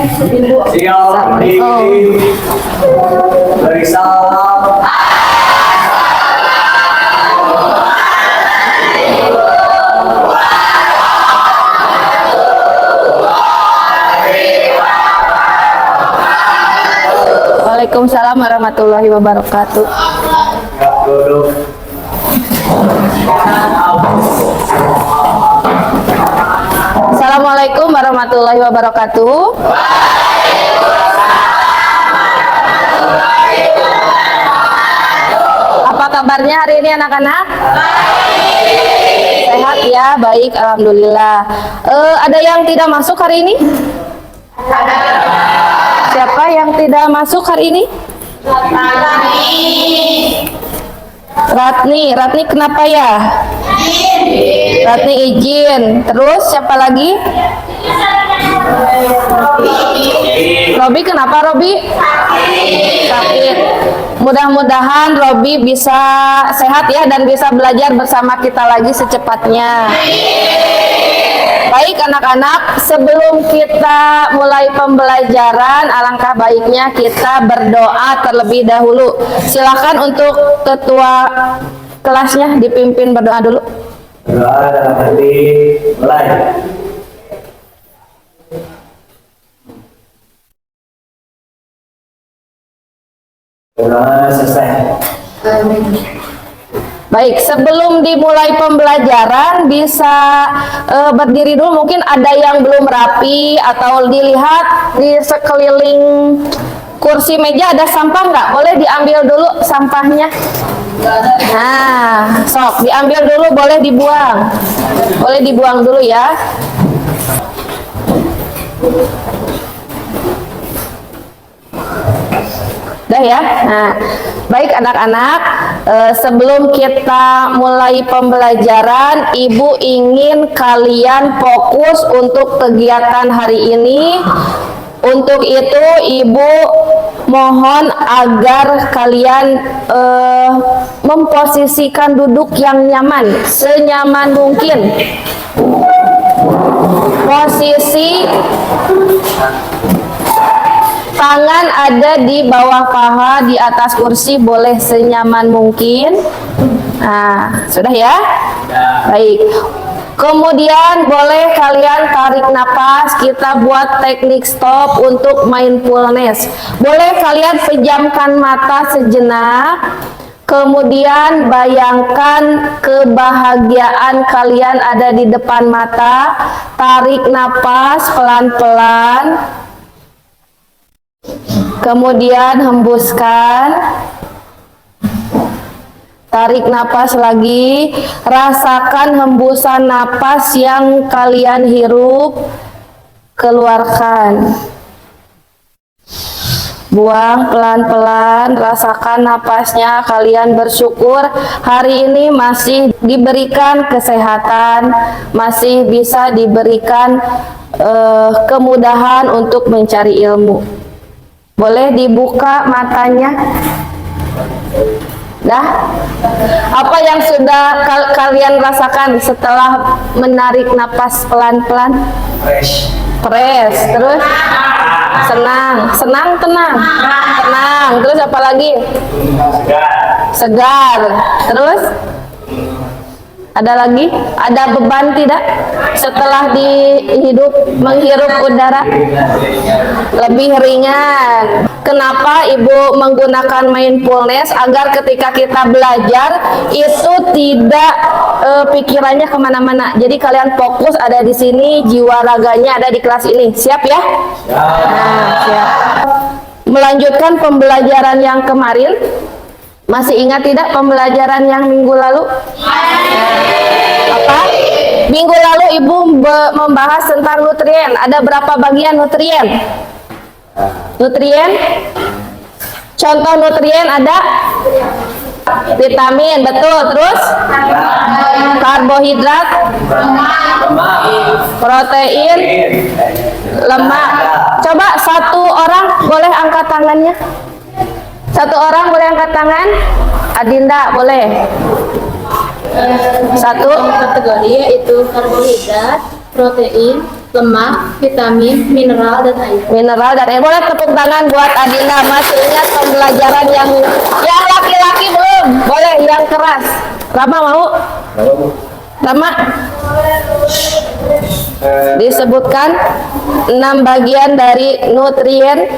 Siap. Beri salam. Waalaikumsalam warahmatullahi wabarakatuh. Assalamualaikum warahmatullahi wabarakatuh. Apa kabarnya hari ini anak-anak? Sehat ya, baik, alhamdulillah. Ada yang tidak masuk hari ini? Siapa yang tidak masuk hari ini? Ratni kenapa ya? Ratni izin. Terus siapa lagi? Robi kenapa Robi? Sakit. Mudah-mudahan Robi bisa sehat ya dan bisa belajar bersama kita lagi secepatnya. Baik anak-anak, sebelum kita mulai pembelajaran, alangkah baiknya kita berdoa terlebih dahulu. Silakan untuk ketua kelasnya dipimpin berdoa dulu. Berdoa dalam hati, mulai. Berdoa selesai. Baik, sebelum dimulai pembelajaran bisa berdiri dulu. Mungkin ada yang belum rapi atau dilihat di sekeliling kursi meja ada sampah nggak? Boleh diambil dulu sampahnya. Nah, sok diambil dulu, boleh dibuang. Boleh dibuang dulu ya. Udah ya. Nah, baik anak-anak, sebelum kita mulai pembelajaran, Ibu ingin kalian fokus untuk kegiatan hari ini. Untuk itu Ibu mohon agar kalian memposisikan duduk yang nyaman, senyaman mungkin. Posisi tangan ada di bawah paha, di atas kursi, boleh senyaman mungkin. Nah, sudah ya? Baik. Kemudian boleh kalian tarik napas, kita buat teknik stop untuk mindfulness. Boleh kalian pejamkan mata sejenak. Kemudian bayangkan kebahagiaan kalian ada di depan mata. Tarik napas pelan-pelan. Kemudian hembuskan. Tarik napas lagi. Rasakan hembusan napas yang kalian hirup. Keluarkan. Buang pelan-pelan. Rasakan napasnya. Kalian bersyukur hari ini masih diberikan kesehatan, masih bisa diberikan kemudahan untuk mencari ilmu. Boleh dibuka matanya. Dah, apa yang sudah kalian rasakan setelah menarik napas pelan-pelan? Fresh. Terus senang, tenang. Terus apa lagi? Segar. Terus ada lagi? Ada beban tidak setelah menghirup udara? Lebih ringan. Kenapa Ibu menggunakan mindfulness? Agar ketika kita belajar itu tidak pikirannya kemana-mana. Jadi kalian fokus ada di sini, jiwa raganya ada di kelas ini. Siap ya? Nah, siap. Melanjutkan pembelajaran yang kemarin. Masih ingat tidak pembelajaran yang minggu lalu? Apa? Minggu lalu Ibu membahas tentang nutrien. Ada berapa bagian nutrien? Nutrien? Contoh nutrien ada? Vitamin, betul. Terus? Karbohidrat? Protein? Lemak. Coba satu orang boleh angkat tangannya? Satu orang boleh angkat tangan? Adinda, boleh. Satu kategori yaitu karbohidrat, protein, lemak, vitamin, mineral, dan air. Mineral dan air. Boleh tepuk tangan buat Adina. Masih ingat pembelajaran yang laki-laki belum? Boleh yang keras. Rama mau? Rama? Disebutkan 6 bagian dari nutrien.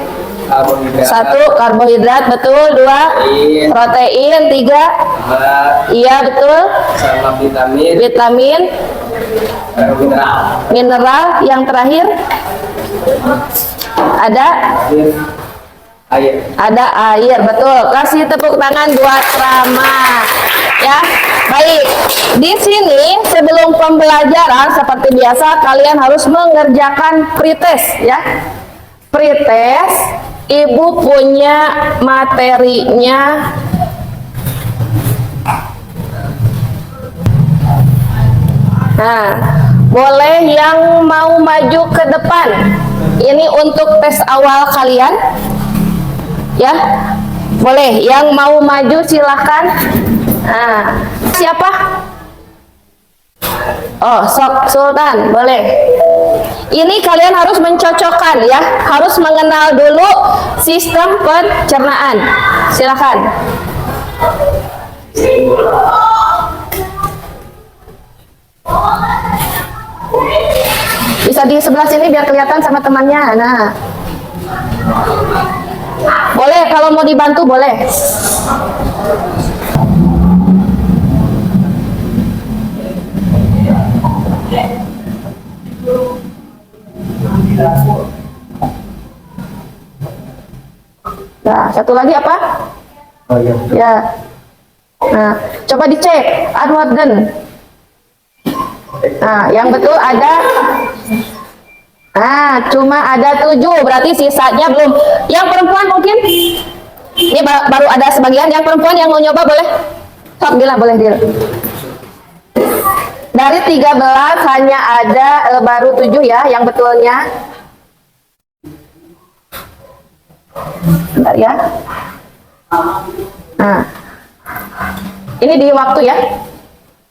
1 karbohidrat, betul. 2 protein. 3 iya betul. Sama vitamin, Vitamin, mineral, mineral. Yang terakhir ada air, betul. Kasih tepuk tangan buat Rama. Ya, baik. Di sini sebelum pembelajaran seperti biasa kalian harus mengerjakan pretest ya. Pretest, ibu punya materinya. Nah, boleh yang mau maju ke depan. Ini untuk tes awal kalian. Ya, boleh. Yang mau maju silahkan. Nah, siapa? Oh, Sok Sultan, boleh. Ini kalian harus mencocokkan ya, harus mengenal dulu sistem pencernaan. Silakan. Bisa di sebelah sini biar kelihatan sama temannya. Nah, boleh kalau mau dibantu boleh. Nah, satu lagi apa? Ya. Nah, coba dicek Anwarden. Nah, yang betul ada. Nah, cuma ada 7, berarti sisanya belum. Yang perempuan mungkin? Ini baru ada sebagian. Yang perempuan yang mau nyoba boleh? Sok, Dila, boleh Dila. Dari 13 hanya ada baru 7 ya, yang betulnya. Bentar ya. Nah, ini di waktu ya.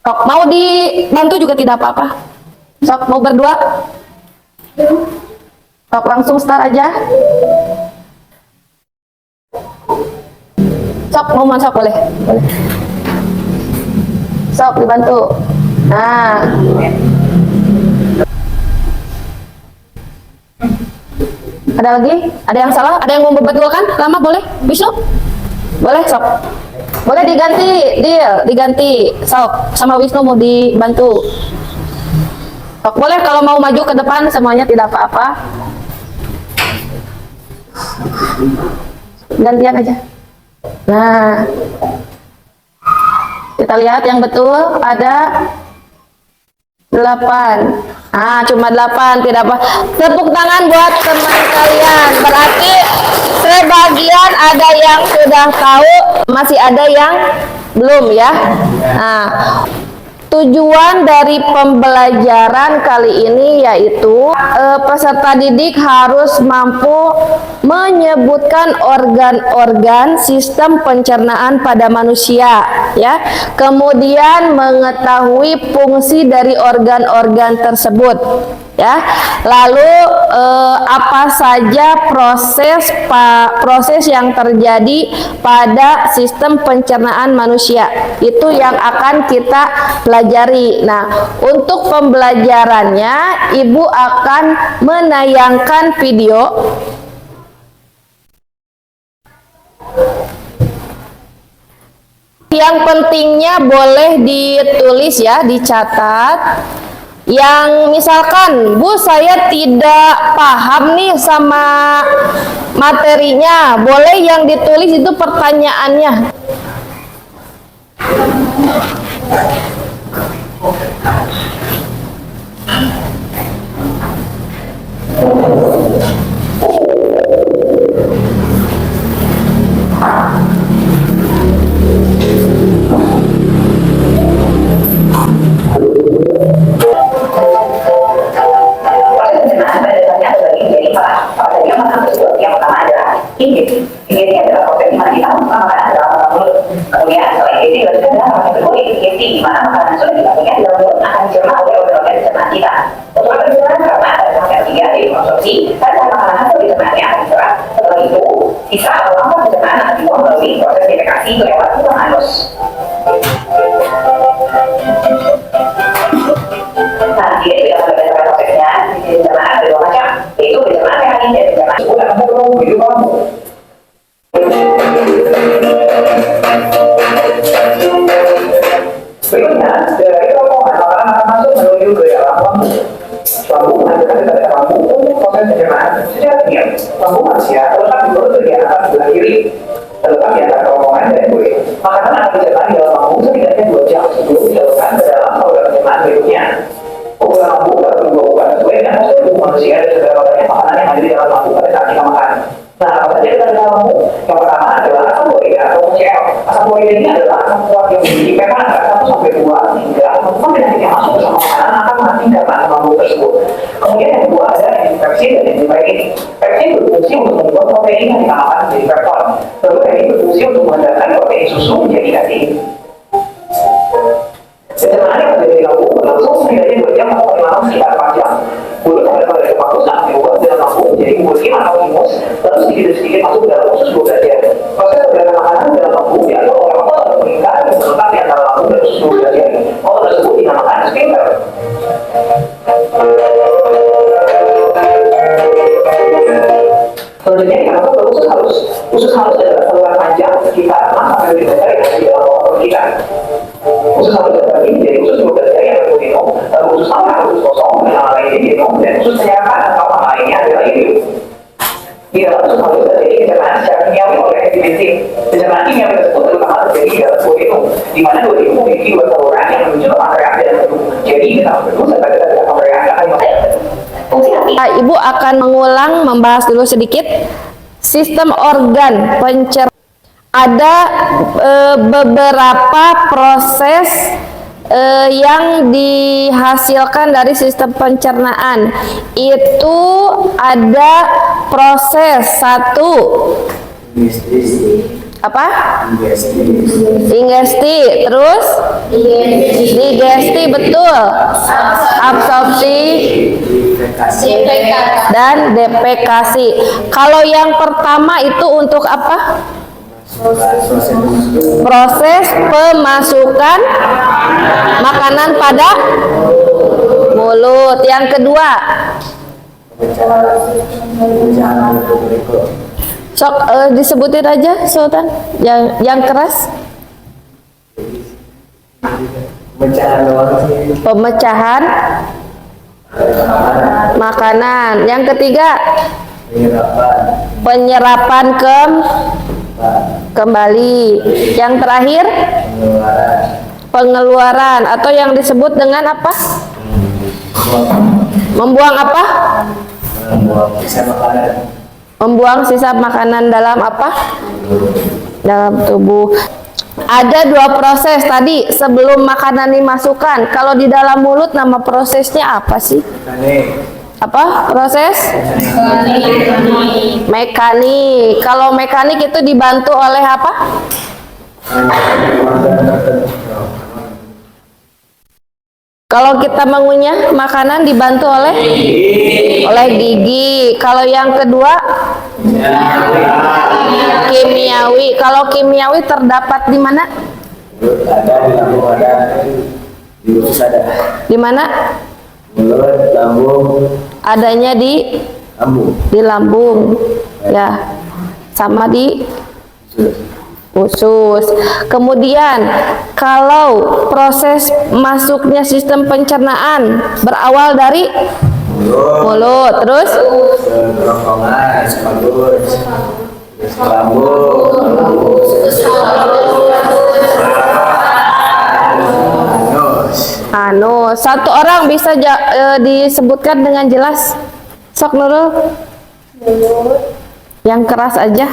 Sok, mau dibantu juga tidak apa-apa. Sok, mau berdua? Sok, langsung start aja. Sok, mau masuk boleh? Boleh. Sok, dibantu. Nah. Ada lagi? Ada yang salah? Ada yang mau membetulkan? Lama boleh? Bisa? Boleh, Sok. Boleh diganti, diganti. Sok, sama Wisnu mau dibantu. Sok, boleh kalau mau maju ke depan semuanya tidak apa-apa. Gantian aja. Nah. Kita lihat yang betul ada 8. Ah, cuma 8, tidak apa. Tepuk tangan buat teman kalian. Berarti sebagian ada yang sudah tahu, masih ada yang belum ya. Nah, tujuan dari pembelajaran kali ini yaitu peserta didik harus mampu menyebutkan organ-organ sistem pencernaan pada manusia ya. Kemudian mengetahui fungsi dari organ-organ tersebut ya. Lalu apa saja proses yang terjadi pada sistem pencernaan manusia. Itu yang akan kita pelajari. Nah, untuk pembelajarannya Ibu akan menayangkan video. Yang pentingnya boleh ditulis ya, dicatat. Yang misalkan, Bu, saya tidak paham nih sama materinya, boleh yang ditulis itu pertanyaannya. Ini adalah proses di mana kita makanan dalam mulut. Kemudian selain itu juga ada proses berkulit di mana makanan sulit kita punya dalam mulut akan dicerna oleh organ-organ pencernaan kita. Untuk organ pencernaan karena ada absorpsi, dan makanan hasil pencernaan akan diserap. Setelah itu, sisa atau lambang pencernaan akan dibuang melalui proses defekasi lewat tulang anus. Nah, jadi berdasarkan prosesnya, pencernaan ada dua macam, yaitu pencernaan mekanis dan pencernaan. Berikutnya, dari rombongan makanan akan masuk menuju ke dalam lambung. Lambung menghasilkan zat lambung untuk proses pencernaan secara diam. Lambung manusia terletak di mulut bagian atas sebelah kiri, terletak di antara rombongan dan kulit. Makanan akan dicerna di dalam lambung setidaknya 2 jam sebelum dilakukan ke dalam saluran pencernaan berikutnya. Ukuran lambung dapat berubah sesuai dengan hasil tubuh manusia dan seberapa banyak makanan yang ada di dalam lambung pada saat kita makan. Nah, apa saja kita dalam lambung? Yang pertama adalah asam klorida atau HCl. Asam klorida ini adalah asam kuat yang memiliki pH antara 1 sampai 2 hingga apapun penyakit yang masuk bersama makanan akan mati karena asam lambung tersebut. Kemudian yang kedua ada enzim pepsin dan enzim peptid. Pepsin berfungsi untuk membuat protein yang kita makan menjadi peptid. Lalu peptid berfungsi untuk mengendalikan protein susu menjadi kasein. Pencernaan yang terjadi di lambung berlangsung setidaknya 2 jam atau paling lama sekitar 4 jam. Mulut pada waktu saat dibuat dalam lambung menjadi bulkin atau imus, lalu sedikit demi sedikit masuk ke dalam usus 12 jam. Proses pergerakan makanan dalam lambung diatur oleh otot atau pengikat yang terletak di antara lambung dan usus 12 jam. Otot tersebut dinamakan sphincter. Selanjutnya kita masuk ke usus halus. Usus halus adalah saluran panjang sekitar 6 sampai 15 jari yang ada di dalam otot kita. Usus halus terbagi menjadi usus 12 jari yang berbentuk genom, lalu usus tengah, usus kosong, dan nama lainnya genom, dan usus penyerapan atau nama lainnya adalah ilium. Di dalam usus halus terjadi pencernaan secara kimiawi oleh enzim enzim. Pencernaan kimiawi tersebut terutama terjadi di dalam duodenum, di mana duodenum memiliki 2 saluran yang menuju ke pankreas dan empedu. Jadi kita empedu serta kita pankreas akan dimakan. Ibu akan mengulang membahas dulu sedikit sistem organ pencernaan. Ada beberapa proses yang dihasilkan dari sistem pencernaan. Itu ada proses satu apa? Ingesti, terus digesti, betul. Absorpsi dan defekasi. Kalau yang pertama itu untuk apa? Proses pemasukan makanan pada mulut. Yang kedua, sok disebutin aja Sultan yang keras. Pemecahan makanan. Yang ketiga, penyerapan kembali. Yang terakhir, pengeluaran atau yang disebut dengan apa? Membuang apa? Membuang sisa makanan dalam apa? Dalam tubuh. Ada 2 proses tadi sebelum makanan dimasukkan. Kalau di dalam mulut nama prosesnya apa sih? Apa proses? Mekanik. Kalau mekanik itu dibantu oleh apa? Kalau kita mengunyah makanan dibantu oleh gigi. Kalau yang kedua kimiawi. Kalau kimiawi terdapat di mana? Di mana? Mulut, lambung. Adanya di Lambung. Di lambung. Ya. Sama di usus. Kemudian kalau proses masuknya sistem pencernaan berawal dari mulut, terus Kerongkongan, paru, lambung, anus. Satu orang bisa disebutkan dengan jelas. Sok Nurul. Mulut, Yang keras aja.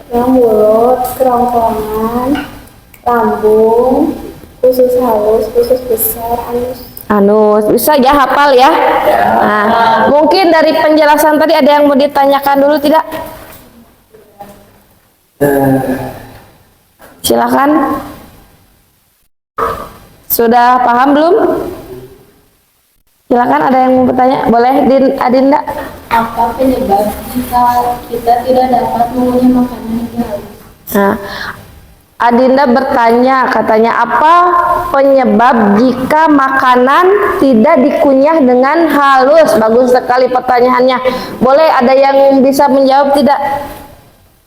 mulut, kerongkongan, lambung, usus halus, usus besar, anus. Anus. Bisa ya hafal ya. Nah, mungkin dari penjelasan tadi ada yang mau ditanyakan dulu tidak? Silakan. Sudah paham belum? Silakan, ada yang mau bertanya? Boleh, Adinda? Apa penyebab jika kita tidak dapat mengunyah makanan yang halus? Nah, Adinda bertanya, katanya apa penyebab jika makanan tidak dikunyah dengan halus? Bagus sekali pertanyaannya. Boleh ada yang bisa menjawab tidak?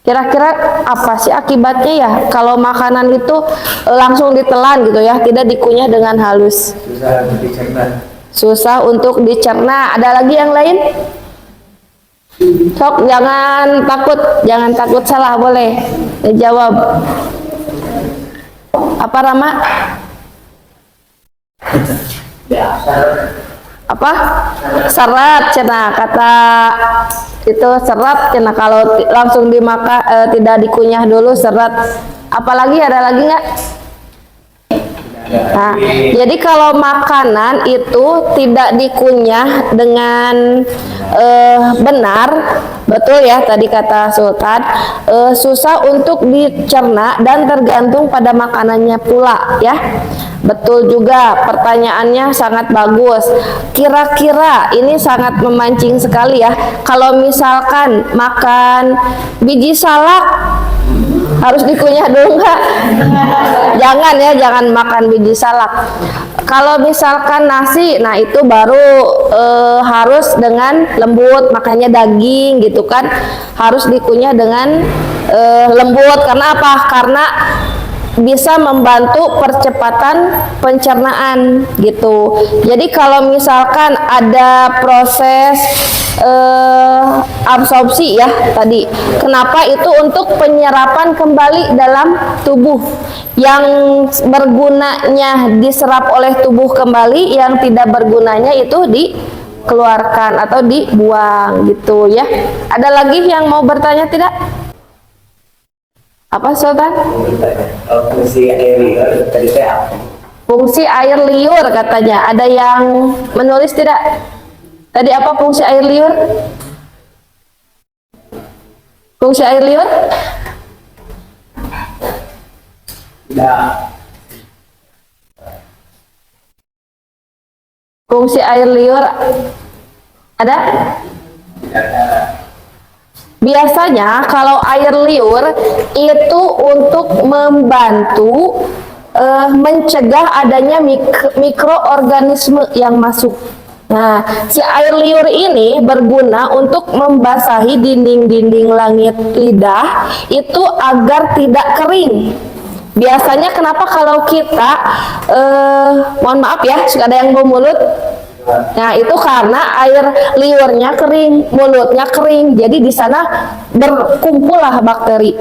Kira-kira apa sih akibatnya ya kalau makanan itu langsung ditelan gitu ya, tidak dikunyah dengan halus? Susah untuk dicerna. Susah untuk dicerna. Ada lagi yang lain? Sok, jangan takut salah, boleh dijawab. Apa Rama? Apa? Serat cenah, kata itu serat cenah, kalau langsung dimakan tidak dikunyah dulu serat. Apalagi ada lagi nggak? Nah, jadi kalau makanan itu tidak dikunyah dengan benar, betul ya tadi kata Sultan, susah untuk dicerna dan tergantung pada makanannya pula ya. Betul juga, pertanyaannya sangat bagus. Kira-kira ini sangat memancing sekali ya. Kalau misalkan makan biji salak harus dikunyah dulu nggak? Jangan ya, jangan makan biji salak. Kalau misalkan nasi, nah itu baru harus dengan lembut, makanya daging gitu kan harus dikunyah dengan lembut. Karena apa? Karena bisa membantu percepatan pencernaan gitu. Jadi kalau misalkan ada proses absorpsi ya tadi, kenapa itu untuk penyerapan kembali dalam tubuh, yang bergunanya diserap oleh tubuh kembali, yang tidak bergunanya itu dikeluarkan atau dibuang gitu ya. Ada lagi yang mau bertanya tidak? Apa Sultan? Fungsi air liur tadi teh apa? Fungsi air liur katanya. Ada yang menulis tidak? Tadi apa fungsi air liur? Fungsi air liur? Tidak. Fungsi air liur ada? Biasanya kalau air liur itu untuk membantu mencegah adanya mikroorganisme yang masuk. Nah, si air liur ini berguna untuk membasahi dinding-dinding langit lidah itu agar tidak kering. Biasanya kenapa kalau kita mohon maaf ya, suka ada yang bau mulut. Nah, itu karena air liurnya kering, mulutnya kering. Jadi di sana berkumpullah bakteri.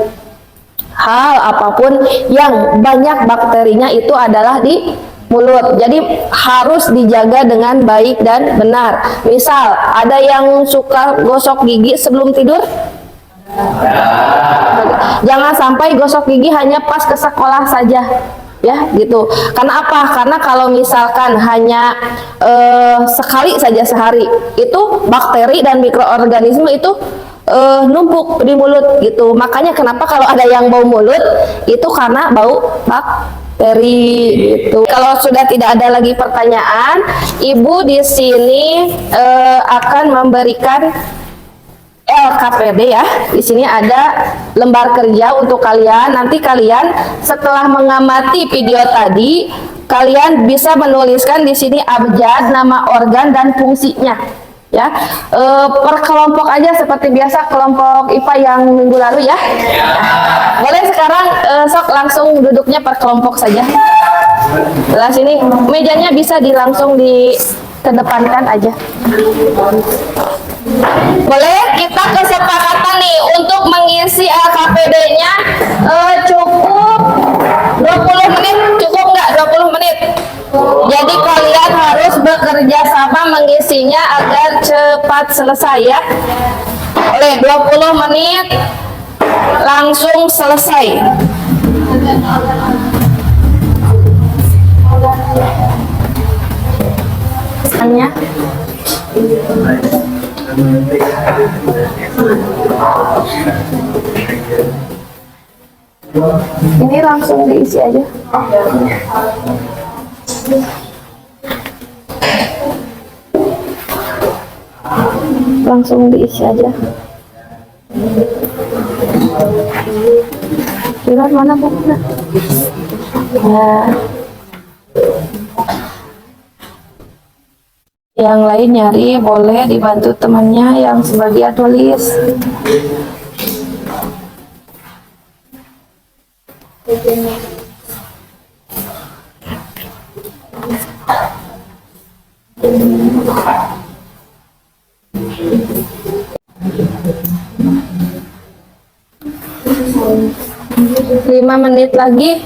Hal apapun yang banyak bakterinya itu adalah di mulut. Jadi harus dijaga dengan baik dan benar. Misal ada yang suka gosok gigi sebelum tidur, jangan sampai gosok gigi hanya pas ke sekolah saja ya gitu. Karena apa? Karena kalau misalkan hanya sekali saja sehari, itu bakteri dan mikroorganisme itu numpuk di mulut gitu. Makanya kenapa kalau ada yang bau mulut itu karena bau bakteri gitu. Kalau sudah tidak ada lagi pertanyaan, Ibu di sini akan memberikan LKPD ya. Di sini ada lembar kerja untuk kalian. Nanti kalian setelah mengamati video tadi, kalian bisa menuliskan di sini abjad, nama organ dan fungsinya. Ya, per kelompok aja seperti biasa kelompok IPA yang minggu lalu ya. Boleh sekarang sok langsung duduknya per kelompok saja. Sebelah sini mejanya bisa langsung dikedepankan aja. Boleh, kita kesepakatan nih untuk mengisi LKPD-nya cukup 20 menit, cukup nggak 20 menit? Jadi kalian harus bekerja sama mengisinya agar cepat selesai ya. Oleh 20 menit langsung selesai. Ini langsung diisi aja. Langsung langsung diisi aja. Kira mana bukunya? Nah, yang lain nyari boleh dibantu temannya yang sebagian tulis. Lima menit lagi.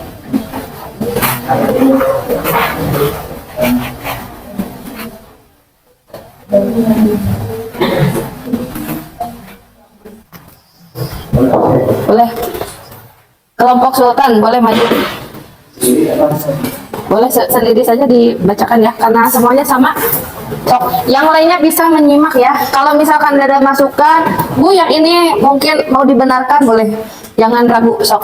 Boleh. Kelompok Sultan boleh maju. Boleh sendiri saja dibacakan ya, karena semuanya sama. Sok, yang lainnya bisa menyimak ya. Kalau misalkan ada masukan, Bu yang ini mungkin mau dibenarkan boleh. Jangan ragu, sok.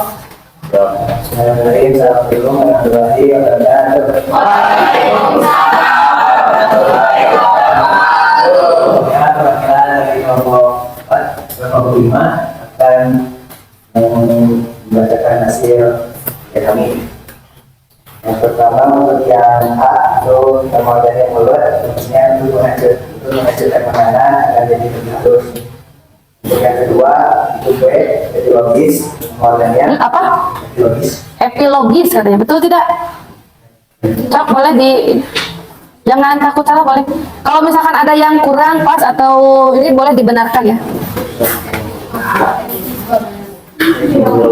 Akan membacakan hasil kami. Yang pertama untuk yang A itu kemudian yang mulut, tentunya untuk menghasilkan makanan akan jadi terus. Untuk yang kedua itu B, epilogis, kemudian Apa? epilogis. Epilogis katanya, betul tidak? Cok, boleh jangan takut salah, boleh. Kalau misalkan ada yang kurang pas atau ini boleh dibenarkan ya.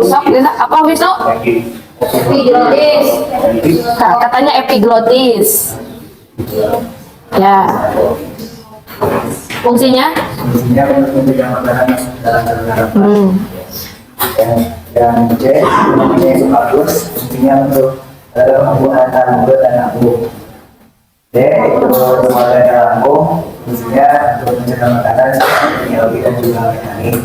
Sok, apa Wisnu? Epiglotis. Katanya epiglotis. Ya. Fungsinya? Fungsinya untuk mencegah makanan dalam Hmm. yang C, yang bagus, fungsinya untuk lambung antara mulut dan lambung. D, itu kemudian lambung, fungsinya untuk mencegah makanan seperti biologi dan juga mekanik.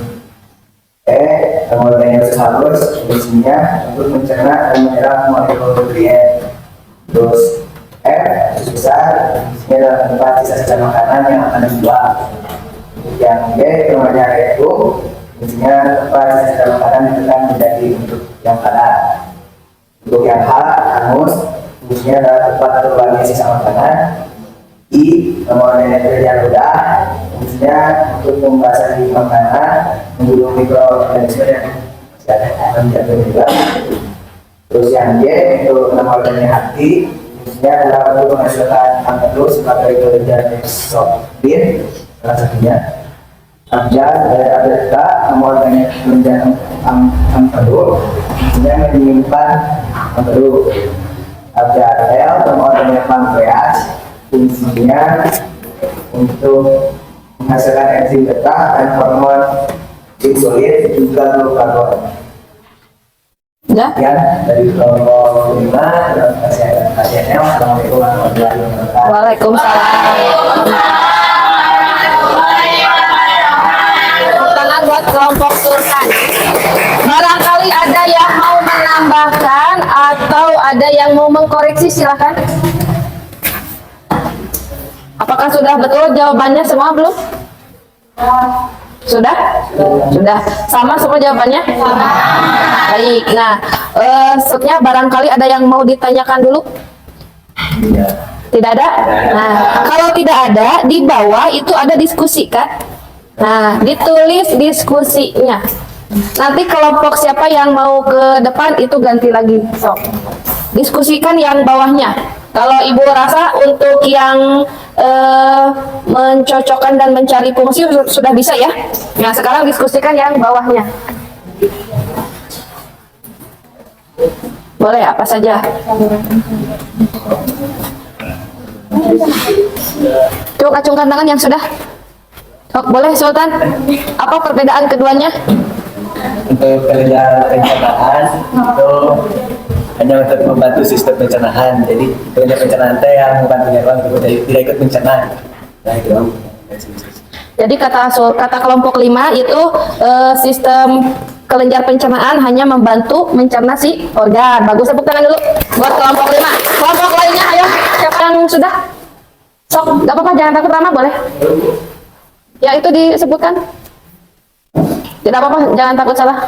E, kemudian yang halus, fungsinya untuk mencerna dan menyerap makronutrien. Terus F, besar, fungsinya dalam tempat sisa-sisa makanan yang akan dibuang. Yang G, kemudian itu, fungsinya tempat sisa-sisa makanan yang akan menjadi bentuk yang padat. Untuk yang H, anus, fungsinya adalah tempat terbuangnya sisa makanan. I, kemudian yang ludah, fungsinya untuk membasahi makanan, membunuh mikroorganisme yang menjadi juga. Terus yang J itu kemudian hati, fungsinya adalah untuk menghasilkan angkut sebagai kelenjar eksobin, salah satunya. Abjad dari abjad K, kemudian kelenjar angkut, fungsinya menyimpan angkut. Abjad L, kemudian pankreas, fungsinya untuk menghasilkan enzim beta dan hormon insulin juga glukagon. Ya. Sekian dari kelompok 5 dan pasiennya. Assalamualaikum warahmatullahi wabarakatuh. Waalaikumsalam. Tangan buat kelompok Sultan. Barangkali ada yang mau menambahkan atau ada yang mau mengkoreksi, silakan. Apakah sudah betul jawabannya semua belum? Sudah? Sudah. Sama semua jawabannya? Baik. Nah, selanjutnya barangkali ada yang mau ditanyakan dulu? Tidak ada? Nah, kalau tidak ada, di bawah itu ada diskusi kan? Nah, ditulis diskusinya. Nanti kelompok siapa yang mau ke depan itu ganti lagi. So, diskusikan yang bawahnya. Kalau ibu rasa untuk yang mencocokkan dan mencari fungsi sudah bisa ya. Nah, sekarang diskusikan yang bawahnya. Boleh apa saja. Coba acungkan tangan yang sudah. Oh, boleh Sultan. Apa perbedaan keduanya? Untuk kerja pencernaan itu hanya untuk membantu sistem pencernaan. Jadi kerja pencernaan itu yang membantu hewan tidak ikut mencerna. Nah itu. Jadi kata kelompok 5 itu sistem kelenjar pencernaan hanya membantu mencerna si organ. Bagus, tepuk tangan dulu buat kelompok 5. Kelompok lainnya ayo, siapa yang sudah? Sok, gak apa-apa, jangan takut lama, boleh. Yang itu disebutkan? Tidak apa-apa, jangan takut salah.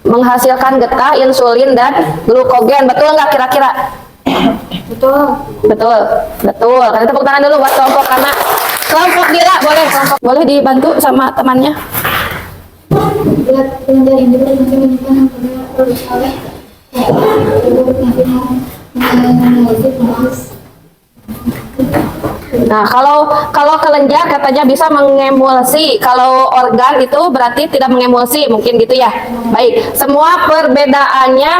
Menghasilkan getah, insulin, dan glukogen. Betul nggak kira-kira? Betul. Betul, betul. Karena tepuk tangan dulu buat kelompok, karena kelompok Dila boleh, kelompok boleh dibantu sama temannya. Berat kelenjar ini berfungsi menyimpan yang perlu oleh Nah, kalau kelenjar katanya bisa mengemulsi, kalau organ itu berarti tidak mengemulsi, mungkin gitu ya. Baik, semua perbedaannya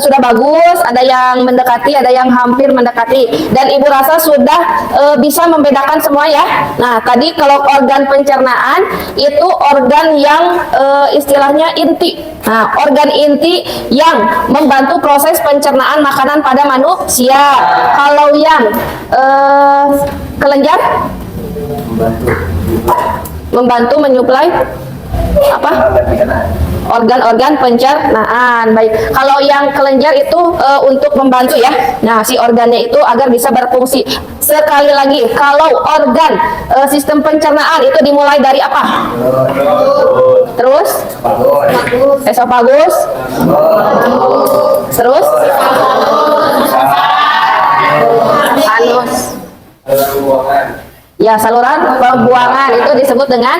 sudah bagus, ada yang mendekati, ada yang hampir mendekati, dan Ibu rasa sudah bisa membedakan semua ya. Nah, tadi kalau organ pencernaan itu organ yang istilahnya inti. Nah, organ inti yang membantu proses pencernaan makanan pada manusia. Kalau yang kelenjar membantu menyuplai apa? Organ-organ pencernaan. Baik. Kalau yang kelenjar itu untuk membantu ya. Nah, si organnya itu agar bisa berfungsi. Sekali lagi, kalau organ sistem pencernaan itu dimulai dari apa? Terus? Esofagus. Terus? Anus. Ya, saluran pembuangan itu disebut dengan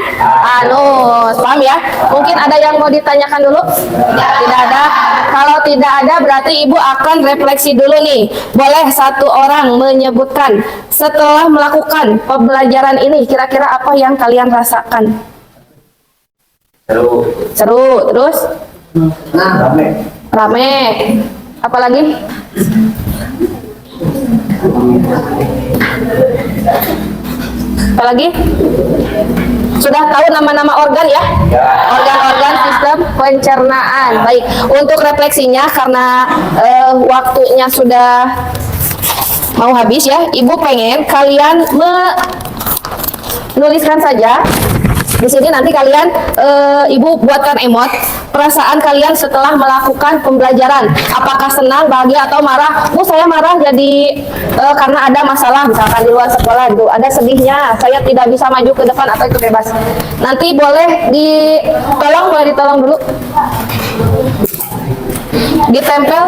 anus. Paham ya? Mungkin ada yang mau ditanyakan dulu? Tidak ada. Kalau tidak ada berarti Ibu akan refleksi dulu nih. Boleh satu orang menyebutkan setelah melakukan pembelajaran ini kira-kira apa yang kalian rasakan? Seru. Terus? Rame. Apalagi? Apalagi? Sudah tahu nama-nama organ ya? Organ-organ sistem pencernaan. Baik, untuk refleksinya karena waktunya sudah mau habis ya, Ibu pengen kalian menuliskan saja. Di sini nanti kalian Ibu buatkan emot perasaan kalian setelah melakukan pembelajaran. Apakah senang, bahagia, atau marah? Bu, saya marah jadi karena ada masalah misalkan di luar sekolah itu. Ada sedihnya, saya tidak bisa maju ke depan, atau itu bebas. Nanti boleh ditolong dulu. Ditempel.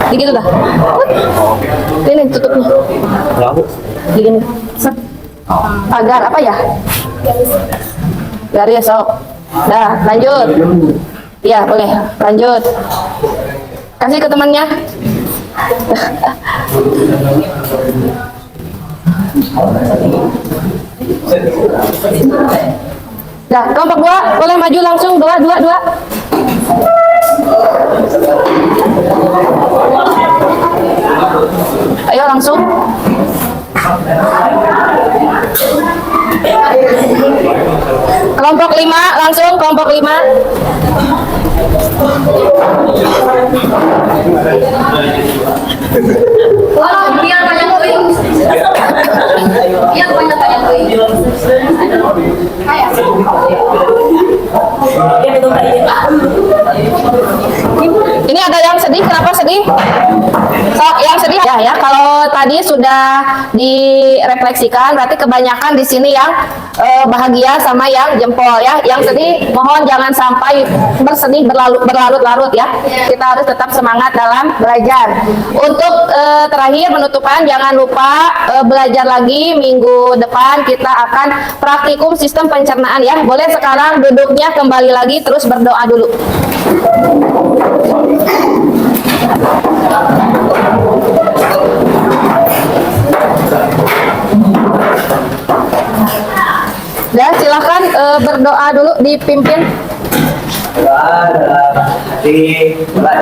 Gitu dah. Ini tutupnya. Gini. Agar apa ya? Garis sok. Dah, lanjut. Iya, boleh. Lanjut. Kasih ke temannya. Dah, kelompok 2 boleh maju langsung. Dua. Ayo langsung. Kelompok 5 langsung, kelompok 5. Biar banyak poin. Biar banyak poin. Ini ada yang sedih, kenapa sedih? Sok, yang sedih ya. Kalau tadi sudah direfleksikan, berarti kebanyakan di sini yang bahagia sama yang jempol ya. Yang sedih, mohon jangan sampai bersedih berlarut-larut ya. Kita harus tetap semangat dalam belajar. Untuk terakhir penutupan, jangan lupa belajar lagi minggu depan kita akan praktikum sistem pencernaan ya. Boleh sekarang duduknya kembali lagi, terus berdoa dulu. Ya, silahkan berdoa dulu, dipimpin. Doa dalam hati mulai.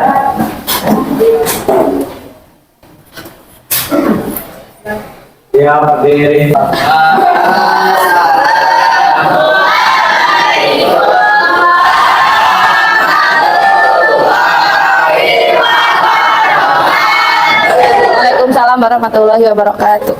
Dia berdiri. Waalaikumsalam warahmatullahi wabarakatuh.